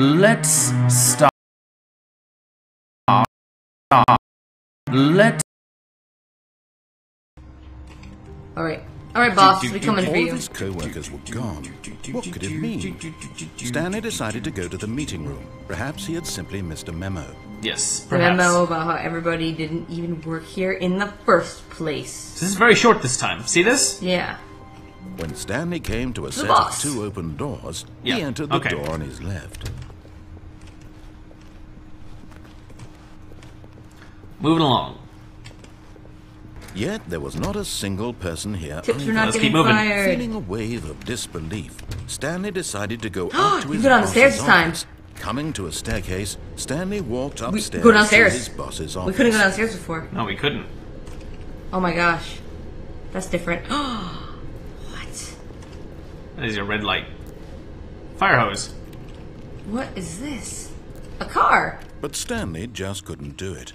Let's stop. Let's. Alright. Alright, boss. We coming for All you. of his co-workers were gone. What could it mean? Stanley decided to go to the meeting room. Perhaps he had simply missed a memo. Yes, The perhaps. memo about how everybody didn't even work here in the first place. This is very short this time. See this? Yeah. When Stanley came to a set boss. of 2 open doors, Yeah, he entered the okay. door on his left. Moving along. Yet there was not a single person here. Tips are either. not Let's getting keep moving. fired. Feeling a wave of disbelief, Stanley decided to go up to You his go down the stairs boss's this time. office. Coming to a staircase, Stanley walked upstairs go downstairs. to his boss's office. We couldn't go downstairs before. No, we couldn't. Oh my gosh. That's different. What? That is your red light. Fire hose. What is this? A car. But Stanley just couldn't do it.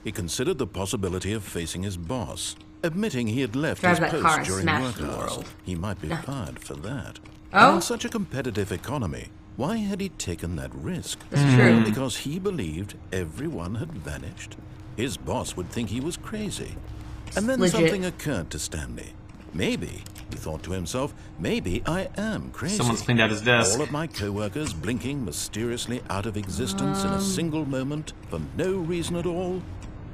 He considered the possibility of facing his boss, admitting he had left Drive his that car post and during smash work the hours. world. He might be fired for that. Oh? And in such a competitive economy, why had he taken that risk? That's true. Because he believed everyone had vanished. His boss would think he was crazy. And then Legit. something occurred to Stanley. Maybe, he thought to himself, maybe I am crazy. Someone's cleaned out his desk. All of my co-workers blinking mysteriously out of existence in a single moment for no reason at all.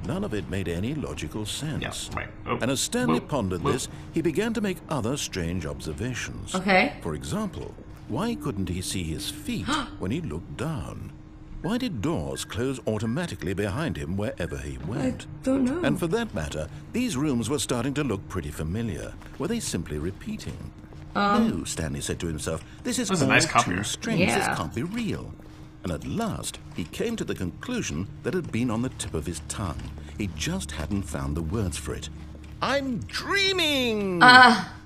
None of it made any logical sense. Yeah, right. Oh, And as Stanley whoa, pondered whoa. this, he began to make other strange observations. Okay. For example, why couldn't he see his feet when he looked down? Why did doors close automatically behind him wherever he went? Don't know. And for that matter, these rooms were starting to look pretty familiar. Were they simply repeating? No, Stanley said to himself, this is That's a all nice too copier. strange. Yeah. This can't be real. And at last, he came to the conclusion that had been on the tip of his tongue. He just hadn't found the words for it. I'm dreaming!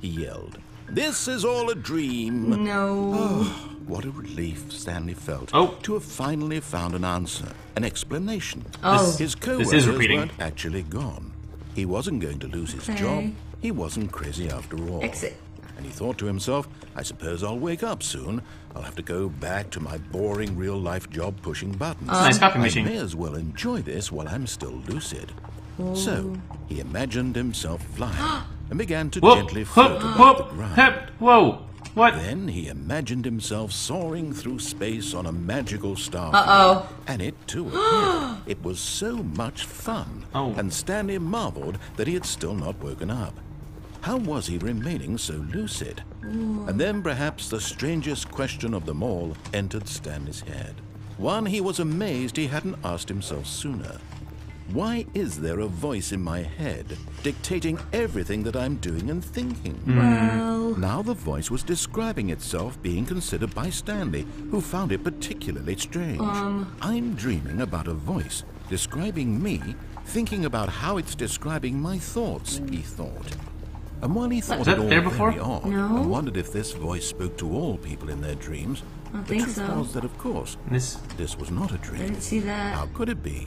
He yelled. This is all a dream. No. What a relief Stanley felt Oh. to have finally found an answer, an explanation. Oh. His is co-workers repeating. weren't actually gone. He wasn't going to lose his Okay. job. He wasn't crazy after all. Exit. And he thought to himself, I suppose I'll wake up soon. I'll have to go back to my boring real-life job pushing buttons. Nice copy I machine. may as well enjoy this while I'm still lucid. So, he imagined himself flying and began to Whoop, gently whoop, float above whoop, the ground. hip, whoa. What? Then he imagined himself soaring through space on a magical star. Uh-oh. And it too appeared. It was so much fun. Oh. And Stanley marveled that he had still not woken up. How was he remaining so lucid? And then perhaps the strangest question of them all entered Stanley's head. One he was amazed he hadn't asked himself sooner. Why is there a voice in my head dictating everything that I'm doing and thinking? Well. Now the voice was describing itself being considered by Stanley, who found it particularly strange. I'm dreaming about a voice describing me, thinking about how it's describing my thoughts, he thought. And while he thought Was that it all there before? very odd, No. and wondered if this voice spoke to all people in their dreams, I don't the think truth so. was that, of course, This. this was not a I dream. didn't see that. How could it be?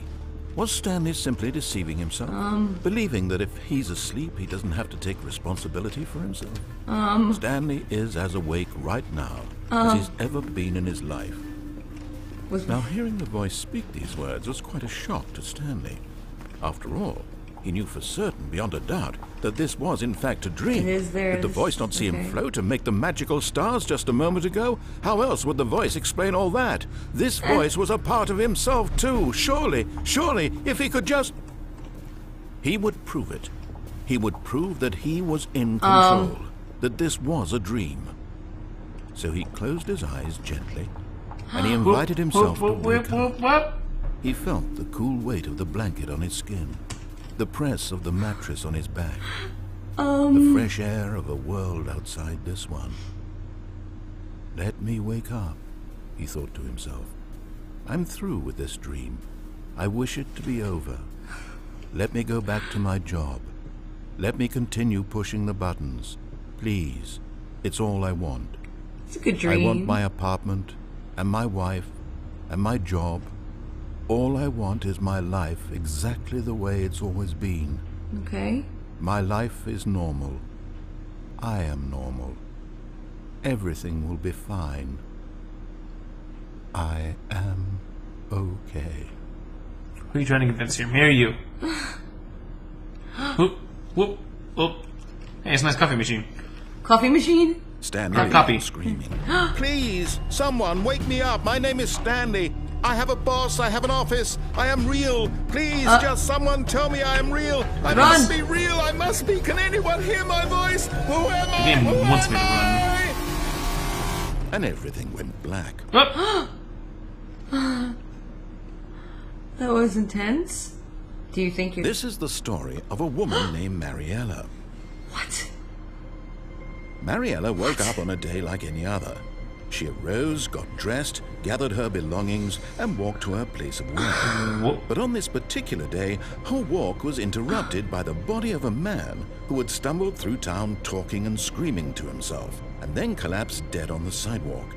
Was Stanley simply deceiving himself? Believing that if he's asleep, he doesn't have to take responsibility for himself? Stanley is as awake right now as he's ever been in his life. Was Now, hearing the voice speak these words was quite a shock to Stanley. After all, he knew for certain, beyond a doubt, that this was in fact a dream. It is there. Did the voice not see Okay. him float and make the magical stars just a moment ago? How else would the voice explain all that? This voice was a part of himself too. Surely, if he could just... He would prove it. He would prove that he was in control, that this was a dream. So he closed his eyes gently, and he invited himself to wake up. What? He felt the cool weight of the blanket on his skin, the press of the mattress on his back, the fresh air of a world outside this one. Let me wake up, he thought to himself. I'm through with this dream. I wish it to be over. Let me go back to my job. Let me continue pushing the buttons. Please, it's all I want. It's a good dream. I want my apartment, and my wife, and my job. All I want is my life exactly the way it's always been. Okay. My life is normal. I am normal. Everything will be fine. I am okay. Who are you trying to convince here? Me or you? Whoop, whoop, whoop. Hey, it's a nice coffee machine. Coffee machine? Stanley Copy. screaming. Please, someone wake me up. My name is Stanley. I have a boss. I have an office. I am real. Please, just someone tell me I am real. I must be real. I must be. Can anyone hear my voice? Who am I? The game Who wants am me to I? And everything went black. Oh. That was intense. Do you think you're... This is the story of a woman named Mariella. What? Mariella woke up on a day like any other. She arose, got dressed, gathered her belongings, and walked to her place of work. But on this particular day, her walk was interrupted by the body of a man who had stumbled through town talking and screaming to himself, and then collapsed dead on the sidewalk.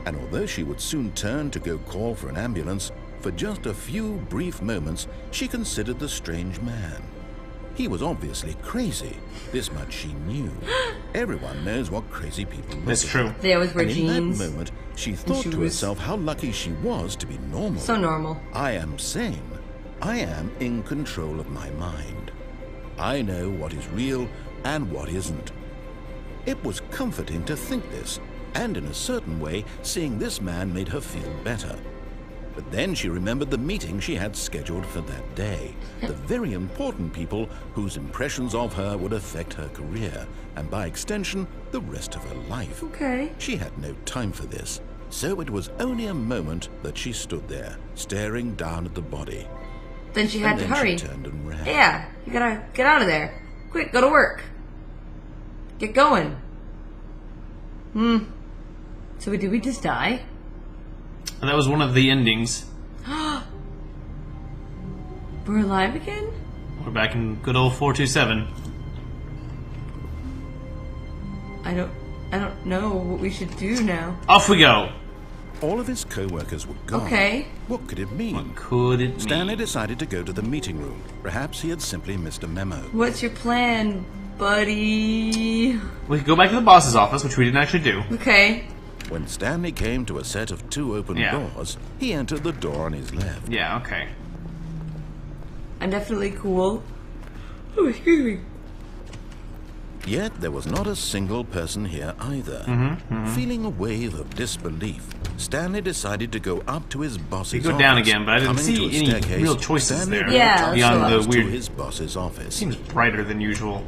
And although she would soon turn to go call for an ambulance, for just a few brief moments, she considered the strange man. He was obviously crazy. This much she knew. Everyone knows what crazy people look like. That's true. They always wear And jeans. in that moment, she thought to herself how lucky she was to be normal. So normal. I am sane. I am in control of my mind. I know what is real and what isn't. It was comforting to think this, and in a certain way, seeing this man made her feel better. But then she remembered the meeting she had scheduled for that day. The very important people whose impressions of her would affect her career, and by extension, the rest of her life. Okay. She had no time for this, so it was only a moment that she stood there, staring down at the body. Then she had to hurry. She turned and ran. Yeah, you gotta get out of there. Quick, go to work. Get going. So did we just die? And that was one of the endings. We're alive again? We're back in good old 427. I don't know what we should do now. Off we go. All of his co-workers were gone. Okay. What could it mean? What could it mean? Stanley decided to go to the meeting room. Perhaps he had simply missed a memo. What's your plan, buddy? We could go back to the boss's office, which we didn't actually do. Okay. When Stanley came to a set of 2 open doors, he entered the door on his left. Yeah, okay. I'm definitely cool. Oh, excuse me. Yet there was not a single person here either. Feeling a wave of disbelief, Stanley decided to go up to his boss's You office. go down again, but I didn't Coming see to a any staircase, real choices Stanley there. Yeah, beyond walked the to weird. his boss's office. Seems brighter than usual.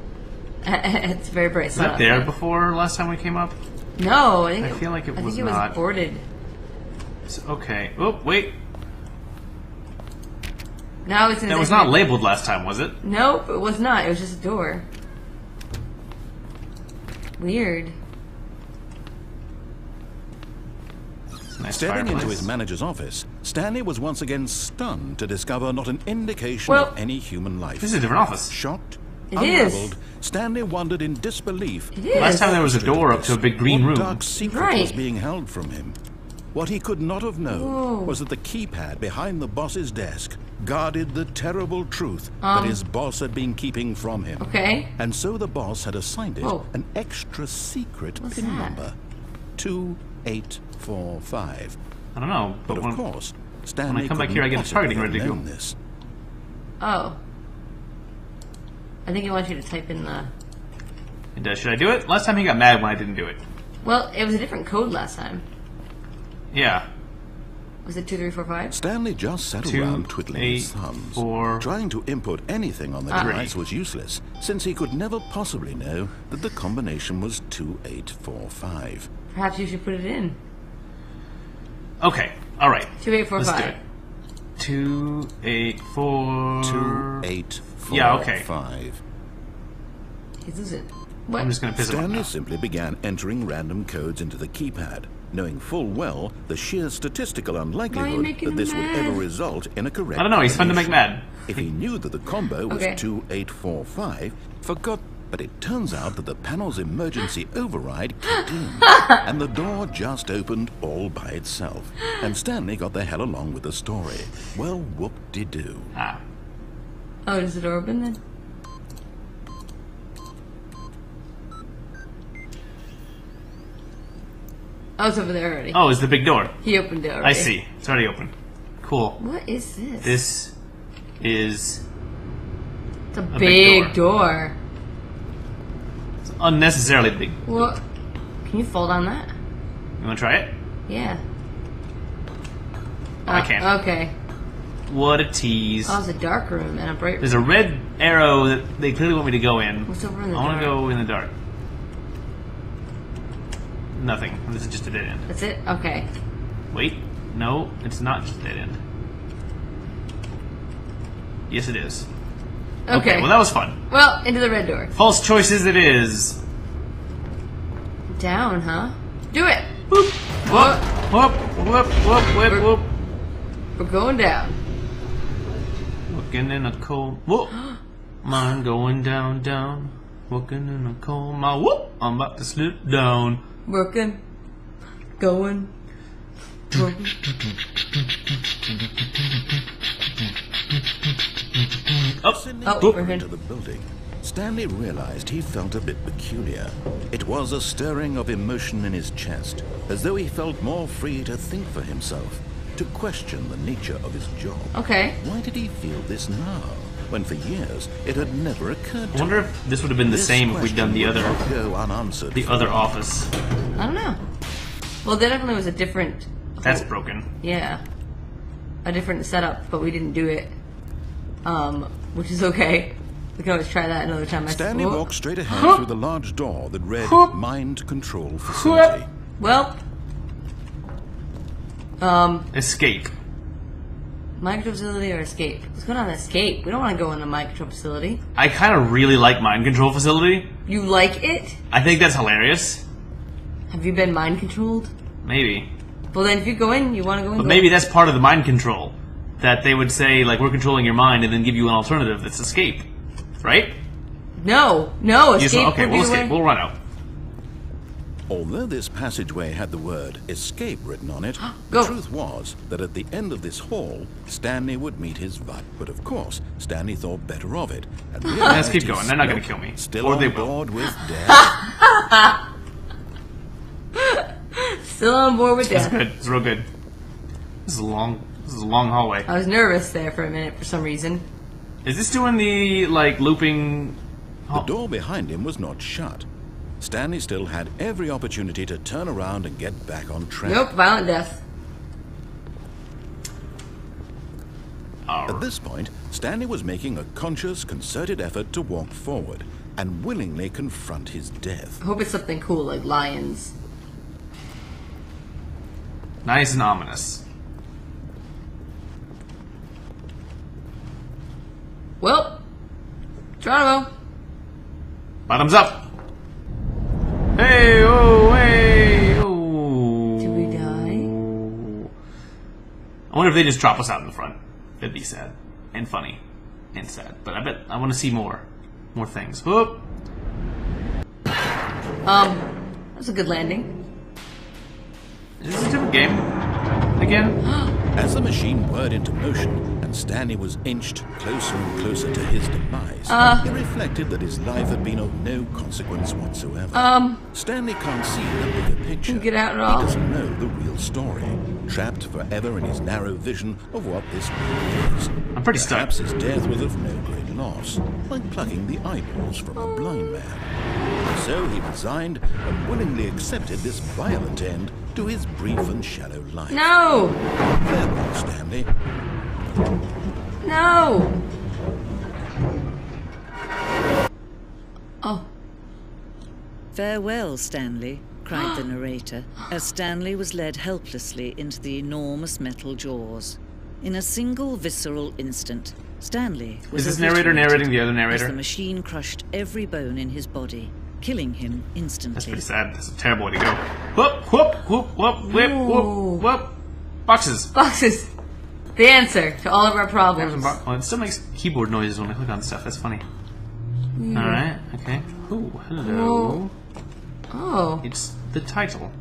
It's very bright. Was that there before last time we came up? No, I feel like it was I think it not. was boarded. It's okay. Oh, wait. No, it's in That was not labeled last time, was it? Nope, it was not. It was just a door. Weird. It's a nice Stepping fireplace. into his manager's office, Stanley was once again stunned to discover not an indication Well, of any human life. This is a different office. Shocked, It is. unraveled, Stanley wondered in disbelief. It is. Last time there was a door up to a big green What room. dark secret Right. was being held from him? What he could not have known Whoa. was that the keypad behind the boss's desk guarded the terrible truth that his boss had been keeping from him. Okay. And so the boss had assigned it Whoa. an extra secret What's pin that? number, 2845. I don't know. But when, of course, Stanley come back couldn't here, I get a possibly targeting have ready to go. known this. Oh. I think he wants you to type in the... it does. Should I do it? Last time he got mad when I didn't do it. Well, it was a different code last time. Yeah. Was it 2345? Stanley just sat 2, around twiddling his 8, thumbs. 4. Trying to input anything on the Ah. device was useless, since he could never possibly know that the combination was 2845. Perhaps you should put it in. Okay. All right. 2845. Let's do it. 284. 2845. Yeah, okay. He's losing. What? I'm just gonna piss him off Stanley now. simply began entering random codes into the keypad, knowing full well the sheer statistical unlikelihood making that this him would mad? ever result in a correct I don't know. He's fun to make combination. mad. If he knew that the combo was Okay. 2845, forgot. But it turns out that the panel's emergency override kicked in, and the door just opened all by itself. And Stanley got the hell along with the story. Well, whoop-de-doo. Ah. Oh, does the door open then? Oh, it's over there already. Oh, it's the big door. He opened it already. I see. It's already open. Cool. What is this? This is... It's a big door. It's unnecessarily big. What? Can you fall down that? You want to try it? Yeah. Oh, I can't. Okay. What a tease. Oh, it's a dark room and a bright room. There's a red arrow that they clearly want me to go in. What's over in the I dark? want to go in the dark. Nothing. This is just a dead end. That's it? Okay. Wait. No, it's not just a dead end. Yes, it is. Okay. Well, that was fun. Well, into the red door. False choices it is. Down, huh? Do it! Whoop, whoop, whoop, whoop, whoop, whoop, whoop. We're going down. Working in a coal. Whoop. Mine going down, down. Working in a coal mine. Whoop. I'm about to slip down. Working. Going. Working. Up we're into the building. Stanley realized he felt a bit peculiar. It was a stirring of emotion in his chest, as though he felt more free to think for himself, to question the nature of his job. Okay. Why did he feel this now, when for years it had never occurred to him? I wonder if this would have been the same if we'd done the other, go unanswered. the other office. I don't know. Well, that definitely was a different... That's broken. Yeah. A different setup, but we didn't do it. Which is okay. We can always try that another time. Stanley walked straight ahead through the large door that read Mind Control Facility. Well... Escape. Mind control facility or escape? Let's go down escape. We don't want to go in a mind control facility. I kind of really like Mind Control Facility. You like it? I think that's hilarious. Have you been mind controlled? Maybe. Well, then if you go in, you want to go in. But maybe that's part of the mind control. That they would say, like, we're controlling your mind and then give you an alternative that's escape. Right? No, escape. Okay, we'll escape. We'll run out. Although this passageway had the word escape written on it, Go. the truth was that at the end of this hall, Stanley would meet his vat. But of course, Stanley thought better of it. And Let's keep going. They're not going to kill me. Still or on they will. board with death. Still on board with It's that. good. It's real good. This is a long hallway. I was nervous there for a minute for some reason. Is this doing the, like, looping... The door behind him was not shut. Stanley still had every opportunity to turn around and get back on track. Nope, violent death. At this point, Stanley was making a conscious, concerted effort to walk forward and willingly confront his death. I hope it's something cool like lions. Nice and ominous. Well, Geronimo. Bottoms up. Hey, oh, hey, oh. Did we die? I wonder if they just drop us out in the front. That'd be sad. And funny. And sad. But I bet I want to see more. More things. Whoop. That's a good landing. Is this a different game? Again? As the machine whirred into motion and Stanley was inched closer and closer to his demise, he reflected that his life had been of no consequence whatsoever. Stanley can't see the bigger picture. Get out at all. He doesn't know the real story, trapped forever in his narrow vision of what this world is. I'm pretty stuck. Perhaps his death was of no great loss, like plucking the eyeballs from a blind man. So he resigned and willingly accepted this violent end to his brief and shallow life. No! Farewell, Stanley. No! Oh. Farewell, Stanley, cried the narrator, as Stanley was led helplessly into the enormous metal jaws. In a single visceral instant, Stanley was Is this narrator narrating the other as narrator? the machine crushed every bone in his body, killing him instantly. That's pretty sad. That's a terrible way to go. Whoop, whoop, whoop, whoop, whip, whoop, whoop. Boxes. Boxes. The answer to all of our problems. Oh, it still makes keyboard noises when I click on stuff. That's funny. Alright, okay. Ooh, hello. Oh. It's the title.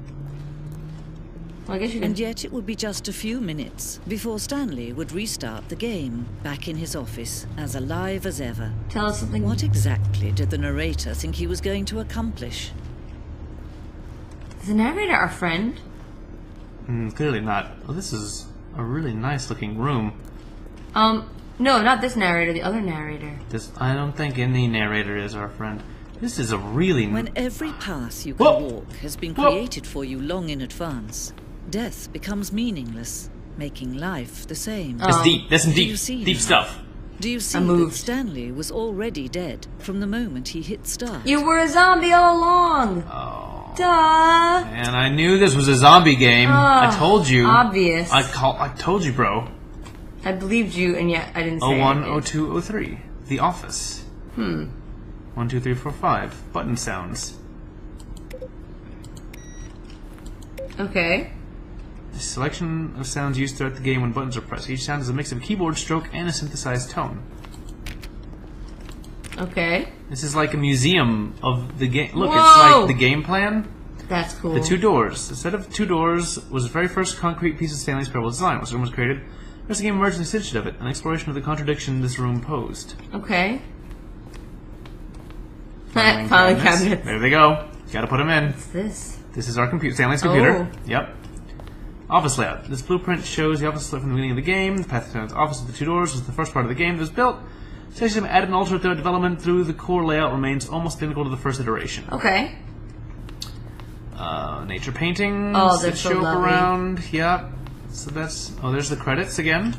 Well, I guess you can... And yet it would be just a few minutes before Stanley would restart the game, back in his office, as alive as ever. Tell us something. What exactly did the narrator think he was going to accomplish? Is the narrator our friend? Clearly not. Oh, this is a really nice looking room. No, not this narrator, the other narrator. I don't think any narrator is our friend. This is a really... When every path you can walk has been created for you long in advance, death becomes meaningless, making life the same. That's deep. That's some deep stuff. Do you see that Stanley was already dead from the moment he hit start? You were a zombie all along! Oh. Duh! And I knew this was a zombie game. I told you. Obvious. I told you, bro. I believed you, and yet I didn't say 01, 02, 03. The Office. 1, 2, 3, 4, 5. Button sounds. Okay. The selection of sounds used throughout the game when buttons are pressed. Each sound is a mix of a keyboard stroke and a synthesized tone. Okay. This is like a museum of the game. Look, Whoa! It's like the game plan. That's cool. The 2 doors. The set of 2 doors was the very first concrete piece of Stanley's parable design. Once the room was created, there's a game emerged in the stitched of it, an exploration of the contradiction this room posed. Okay. Filing Filing cabinets. There they go. Gotta put them in. What's this? This is our Stanley's computer. Oh. Yep. Office layout. This blueprint shows the office layout from the beginning of the game. The path to Stanley's office with the 2 doors was the first part of the game that was built. System added and altered throughout development through the core layout remains almost identical to the first iteration. Okay. Nature paintings Oh, they're that so show up lovely. around. Yep. So that's... Oh, there's the credits again.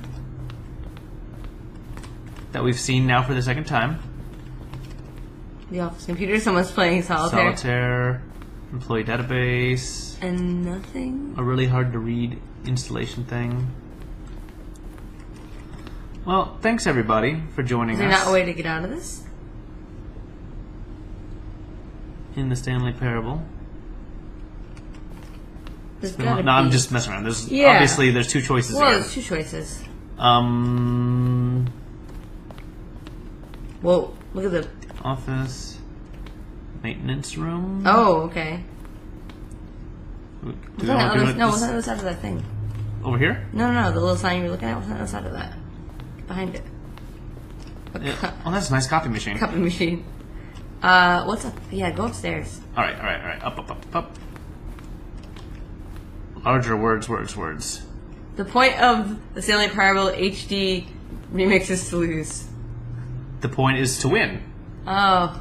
That we've seen now for the second time. The office computer. Someone's playing solitaire. Solitaire. Employee database. And nothing. A really hard to read installation thing. Well, thanks everybody for joining Is there us not a way to get out of this? in the Stanley Parable. There's gotta No, I'm be. just messing around. There's Yeah. obviously there's 2 choices Well, here. there's 2 choices. Um, Whoa, look at the... office, maintenance room. Oh, okay. Do What's we on wanna the do other, it no, what's this- on the other side of that thing? over here? No, the little sign you're looking at, what's on the other side of that? Behind it. Yeah. Oh, that's a nice copy machine. Copy machine. What's up? Yeah, go upstairs. All right. Up. Larger words. The point of the Stanley Parable HD remix is to lose. The point is to win. Oh.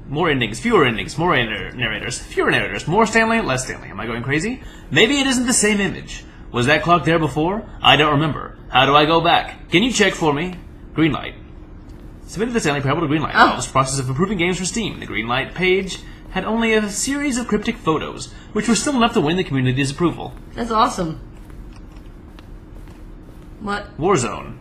More endings, fewer endings, more narrators, fewer narrators, more Stanley, less Stanley. Am I going crazy? Maybe it isn't the same image. Was that clock there before? I don't remember. How do I go back? Can you check for me? Green light. Submitted the Stanley Parable to Greenlight. Oh. This process of approving games for Steam. The Greenlight page had only a series of cryptic photos, which were still enough to win the community's approval. That's awesome. What? Warzone.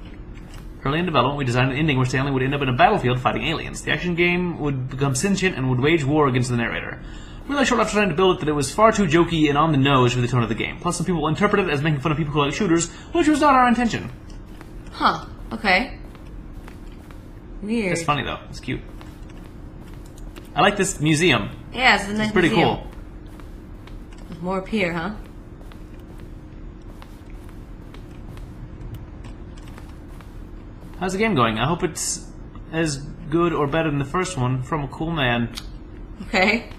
Early in development, we designed an ending where Stanley would end up in a battlefield fighting aliens. The action game would become sentient and would wage war against the narrator. We realized shortly after trying to build it that it was far too jokey and on the nose for the tone of the game. Plus, some people interpreted it as making fun of people who like shooters, which was not our intention. Huh. Okay. Weird. It's funny though. It's cute. I like this museum. Yeah, it's a nice It's pretty museum. cool. There's more up here, huh? How's the game going? I hope it's as good or better than the first one. From a cool man. Okay.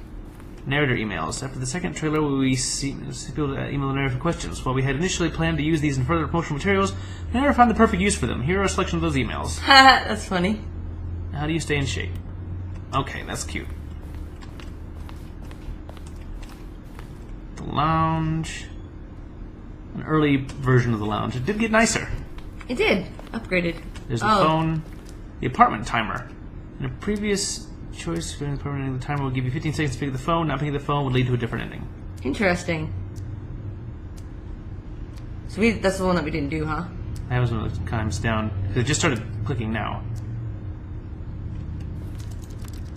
Narrator emails. After the second trailer, we see people email the narrator for questions. While we had initially planned to use these in further promotional materials, we never found the perfect use for them. Here are a selection of those emails. Haha, that's funny. How do you stay in shape? Okay, that's cute. The lounge. An early version of the lounge. It did get nicer. It did. Upgraded. There's the phone. The apartment timer. In a previous choice, the apartment ending, the timer will give you 15 seconds to pick up the phone. Not picking the phone would lead to a different ending. Interesting. So that's the one that we didn't do, huh? That was one of the times down. It just started clicking now.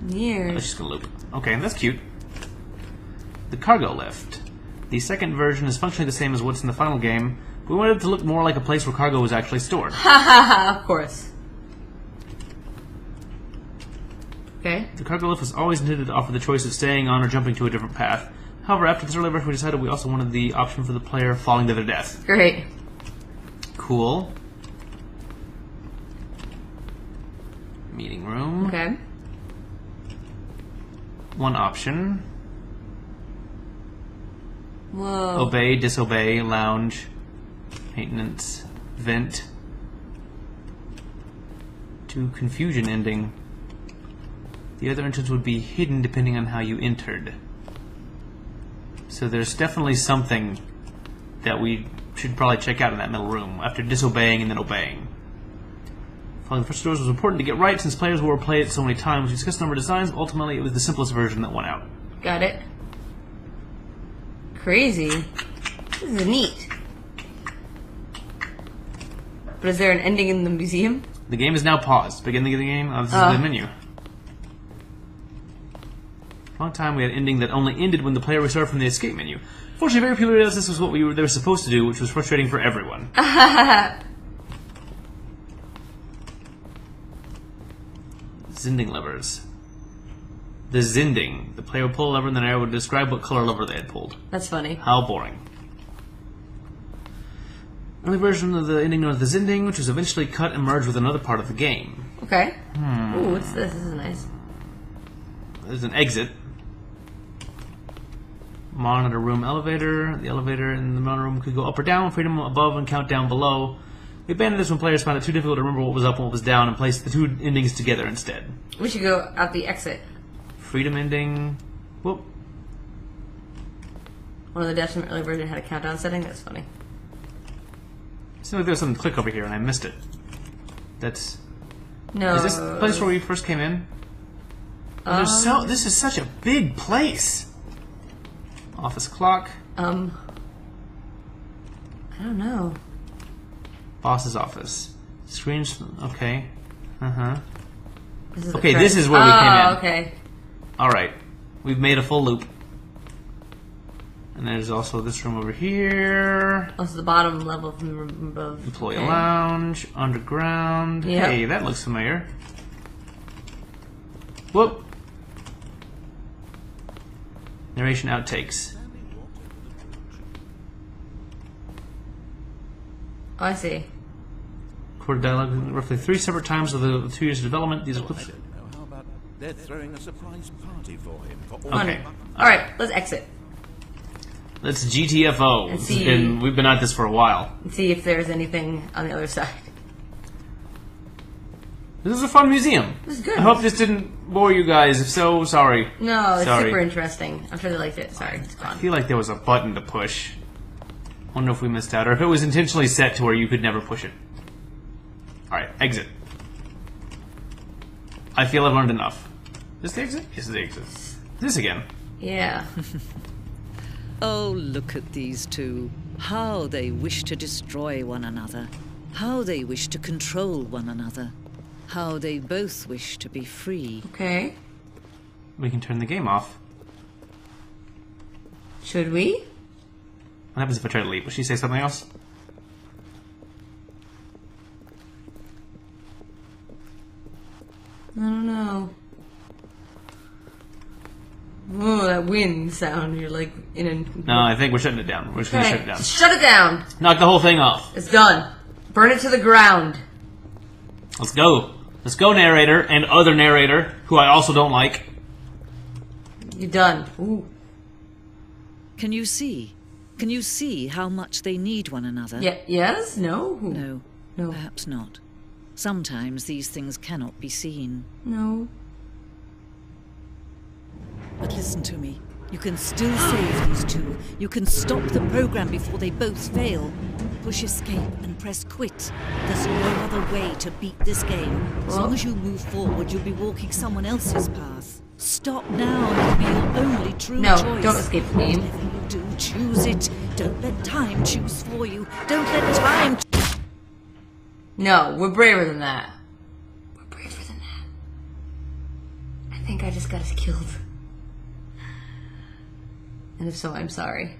Weird. Let's just go loop. Okay, that's cute. The cargo lift. The second version is functionally the same as what's in the final game, but we wanted it to look more like a place where cargo was actually stored. Of course. Okay. The cargo lift was always intended to offer the choice of staying on or jumping to a different path. However, after this early version, we decided we also wanted the option for the player falling to their death. Great. Cool. Meeting room. Okay. One option. Whoa. Obey, disobey, lounge, maintenance, vent, to confusion ending. The other entrance would be hidden depending on how you entered. So there's definitely something that we should probably check out in that middle room after disobeying and then obeying. Following the first doors was important to get right since players will replay it so many times. We discussed a number of designs, but ultimately it was the simplest version that won out. Got it. Crazy. This is neat. But is there an ending in the museum? The game is now paused. Beginning of the game. This is the menu. For a long time we had an ending that only ended when the player restarted from the escape menu. Fortunately, very few people realized this was what they were supposed to do, which was frustrating for everyone. Zinding levers. The Zinding. The player would pull a lever and the narrator would describe what color lever they had pulled. That's funny. How boring. Early version of the ending known as the Zinding, which was eventually cut and merged with another part of the game. Okay. Ooh, what's this? This is nice. There's an exit. Monitor room elevator. The elevator in the monitor room could go up or down, freedom above and countdown below. We abandoned this when players found it too difficult to remember what was up and what was down and placed the two endings together instead. We should go out the exit. Freedom ending. Whoop. One of the devs from early version had a countdown setting. That's funny. Seems like there was something to click over here and I missed it. That's... No. Is this the place where we first came in? Oh, this is such a big place. Office clock. I don't know. Boss's office. Screens. Okay. This is Okay, this is where we came in. Okay. Alright. We've made a full loop. And there's also this room over here. Oh, this is the bottom level from the room above. Employee lounge. Underground. Yep. Hey, that looks familiar. Whoop. Narration outtakes. Oh, I see. Recorded dialogue roughly 3 separate times of the 2 years of development. These are clips. How about they're throwing a surprise party for him? For all Okay. Alright, let's exit. Let's GTFO. And see- We've been at this for a while. And see if there's anything on the other side. This is a fun museum. This is good. I hope this didn't bore you guys. If so, sorry. No, it's Sorry. super interesting. I'm sure they liked it. Sorry, it's I gone. feel like there was a button to push. Wonder if we missed out, or if it was intentionally set to where you could never push it. Alright, exit. I feel I've learned enough. Is this the exit? Yes, it's the exit. This again. Yeah. Oh, look at these two. How they wish to destroy one another. How they wish to control one another. How they both wish to be free. Okay. We can turn the game off. Should we? What happens if I try to leave? Will she say something else? I don't know. Oh, that wind sound. You're like in a... No, I think we're shutting it down. We're just going to Okay, shut it down. shut it down. Knock the whole thing off. It's done. Burn it to the ground. Let's go. Let's go, narrator, and other narrator, who I also don't like. You're done. Ooh. Can you see? Can you see how much they need one another? Yeah. Yes? No? No. No. Perhaps not. Sometimes these things cannot be seen. No. But listen to me. You can still save these two. You can stop the program before they both fail. Push escape and press quit. There's no other way to beat this game. As long as you move forward, you'll be walking someone else's path. Stop now. It'll be your only true No, choice. don't escape the game. Whatever you do, choose it. Don't let time choose for you. Don't let time... No, we're braver than that. We're braver than that. I think I just got us killed. And if so, I'm sorry.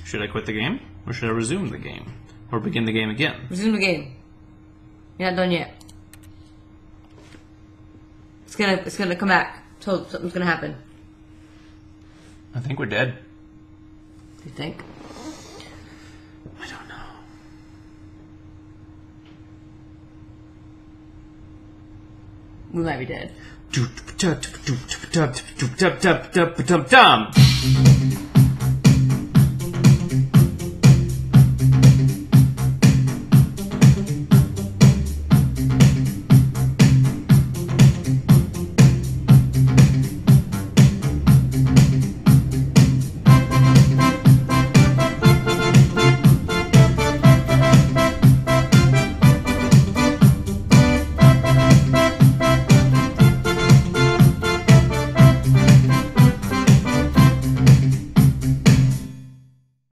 Should I quit the game? Or should I resume the game? Or begin the game again? Resume the game. You're not done yet. It's gonna come back. So something's gonna happen. I think we're dead. You think? I don't know. we might be dead.